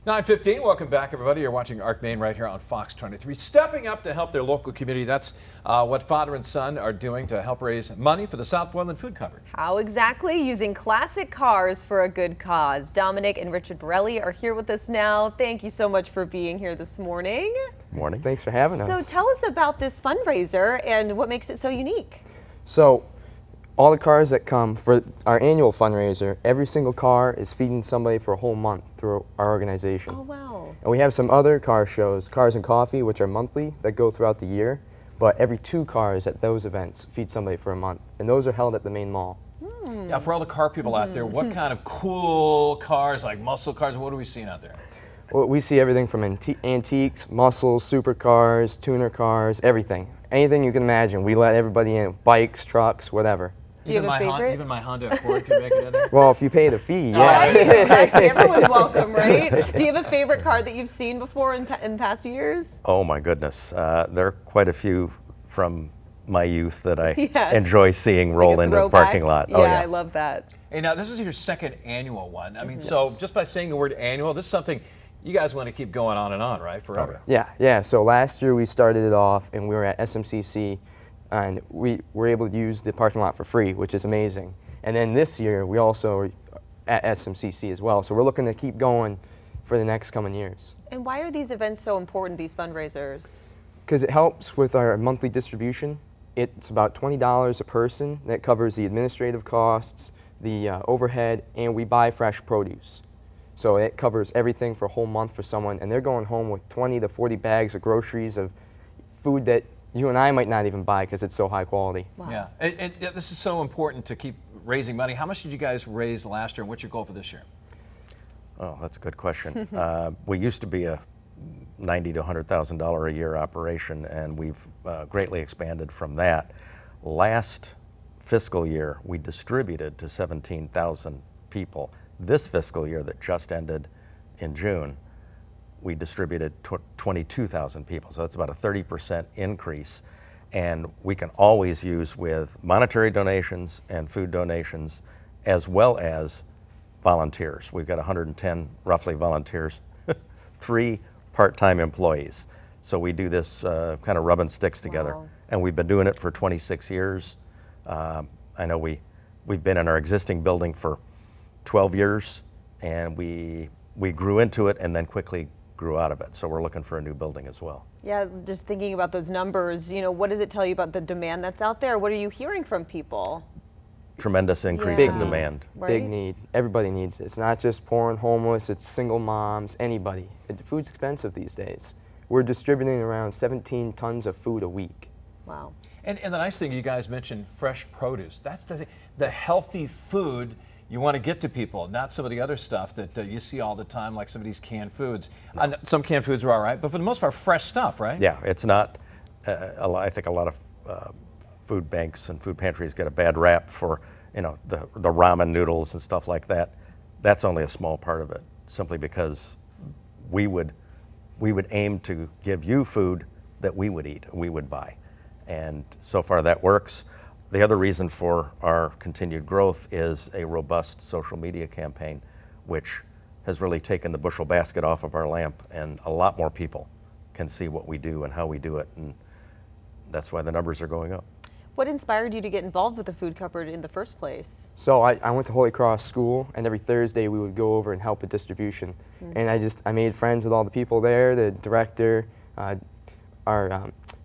9:15, welcome back everybody. You're watching Arc Maine right here on Fox 23. Stepping up to help their local community. That's what father and son are doing to help raise money for the South Portland Food Cupboard. How exactly? Using classic cars for a good cause. Dominic and Richard Borrelli are here with us now. Thank you so much for being here this morning. Good morning. Thanks for having us. So tell us about this fundraiser and what makes it so unique. So all the cars that come for our annual fundraiser, every single car is feeding somebody for a whole month through our organization. Oh, wow. And we have some other car shows, Cars and Coffee, which are monthly, that go throughout the year. But every 2 cars at those events feed somebody for a month. And those are held at the Maine Mall. Yeah, for all the car people out there, what kind of cool cars, like muscle cars, what are we seeing out there? Well, we see everything from antiques, muscles, supercars, tuner cars, everything. Anything you can imagine, we let everybody in. Bikes, trucks, whatever. Do you have a favorite? Even my Honda Accord can make it in there? Well, if you pay the fee, yeah. Right, exactly. Everyone's welcome, right? Do you have a favorite car that you've seen before in past years? Oh my goodness, there are quite a few from my youth that I Yes. enjoy seeing roll Like a into the throwback? parking lot. Yeah, Oh yeah, I love that. Hey, now this is your second annual one. I mean, so just by saying the word annual, this is something you guys want to keep going on and on, right? Forever. Yeah. So last year we started it off, and we were at SMCC, and we were able to use the parking lot for free, which is amazing. And then this year we also are at SMCC as well. So we're looking to keep going for the next coming years. And why are these events so important, these fundraisers? Because it helps with our monthly distribution. It's about $20 a person. That covers the administrative costs, the overhead, and we buy fresh produce. So it covers everything for a whole month for someone, and they're going home with 20 to 40 bags of groceries, of food that you and I might not even buy because it's so high quality. Wow. Yeah, and this is so important to keep raising money. How much did you guys raise last year, and what's your goal for this year? Oh, that's a good question. We used to be a $90,000 to $100,000 a year operation, and we've greatly expanded from that. Last fiscal year, we distributed to 17,000 people. This fiscal year that just ended in June, we distributed 22,000 people. So that's about a 30% increase. And we can always use with monetary donations and food donations, as well as volunteers. We've got 110 roughly volunteers, 3 part-time employees. So we do this kind of rubbing sticks together. Wow. And we've been doing it for 26 years. I know we've been in our existing building for 12 years, and we grew into it and then quickly grew out of it. So we're looking for a new building as well. Yeah, just thinking about those numbers, you know, what does it tell you about the demand that's out there? What are you hearing from people? Tremendous increase Yeah. in demand. Right? Big need. Everybody needs it. It's not just poor and homeless, it's single moms, anybody. Food's expensive these days. We're distributing around 17 tons of food a week. Wow. And the nice thing, you guys mentioned fresh produce. That's the thing, the healthy food you want to get to people, not some of the other stuff that you see all the time, like some of these canned foods. No. Some canned foods are all right, but for the most part, fresh stuff, right? Yeah, it's not, I think a lot of food banks and food pantries get a bad rap for, you know, the ramen noodles and stuff like that. That's only a small part of it, simply because we would aim to give you food that we would eat, we would buy. And so far that works. The other reason for our continued growth is a robust social media campaign, which has really taken the bushel basket off of our lamp, and a lot more people can see what we do and how we do it, and that's why the numbers are going up. What inspired you to get involved with the food cupboard in the first place? So I went to Holy Cross School, and every Thursday we would go over and help with distribution. And I made friends with all the people there, the director, our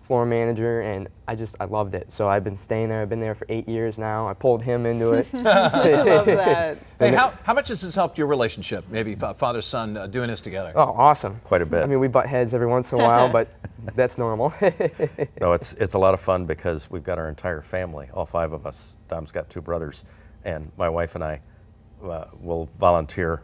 floor manager, and I loved it. So I've been staying there. I've been there for 8 years now. I pulled him into it. I love that. Hey, how much has this helped your relationship, maybe father-son doing this together? Oh, awesome. Quite a bit. I mean, we butt heads every once in a while, but that's normal. No, it's a lot of fun because we've got our entire family, all 5 of us. Dom's got 2 brothers, and my wife and I will volunteer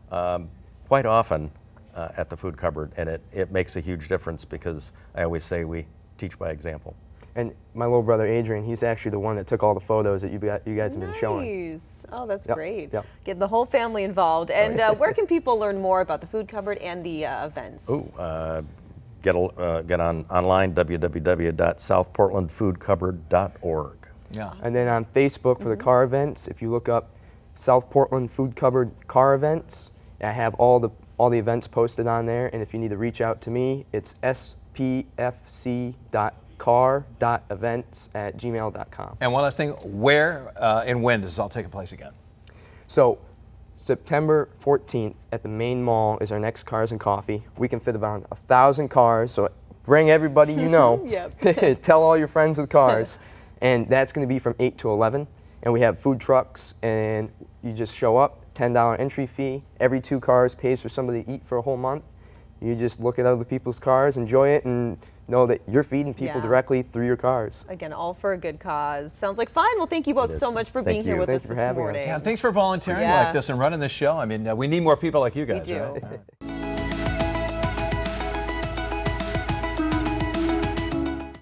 quite often at the food cupboard, and it makes a huge difference because I always say we teach by example. And my little brother Adrian, he's actually the one that took all the photos that you guys have been showing. Nice. Oh, that's Yep, great. yep. Get the whole family involved. And where can people learn more about the food cupboard and the events? Get online, www.southportlandfoodcupboard.org. Yeah. And then on Facebook for the car events, if you look up South Portland Food Cupboard car events, I have all the all the events posted on there, and if you need to reach out to me, it's spfc.car.events@gmail.com. And one last thing, where and when does this all take place again? So September 14th at the Maine Mall is our next Cars and Coffee. We can fit about 1,000 cars, so bring everybody you know. Yep. Tell all your friends with cars. And that's going to be from 8 to 11. And we have food trucks, and you just show up, $10 entry fee. Every 2 cars pays for somebody to eat for a whole month. You just look at other people's cars, enjoy it, and know that you're feeding people directly through your cars. Again, all for a good cause. Sounds like fun. Well, thank you both so much for being here with us this morning. Yeah, thanks for volunteering like this and running this show. I mean, we need more people like you guys. We do. Right?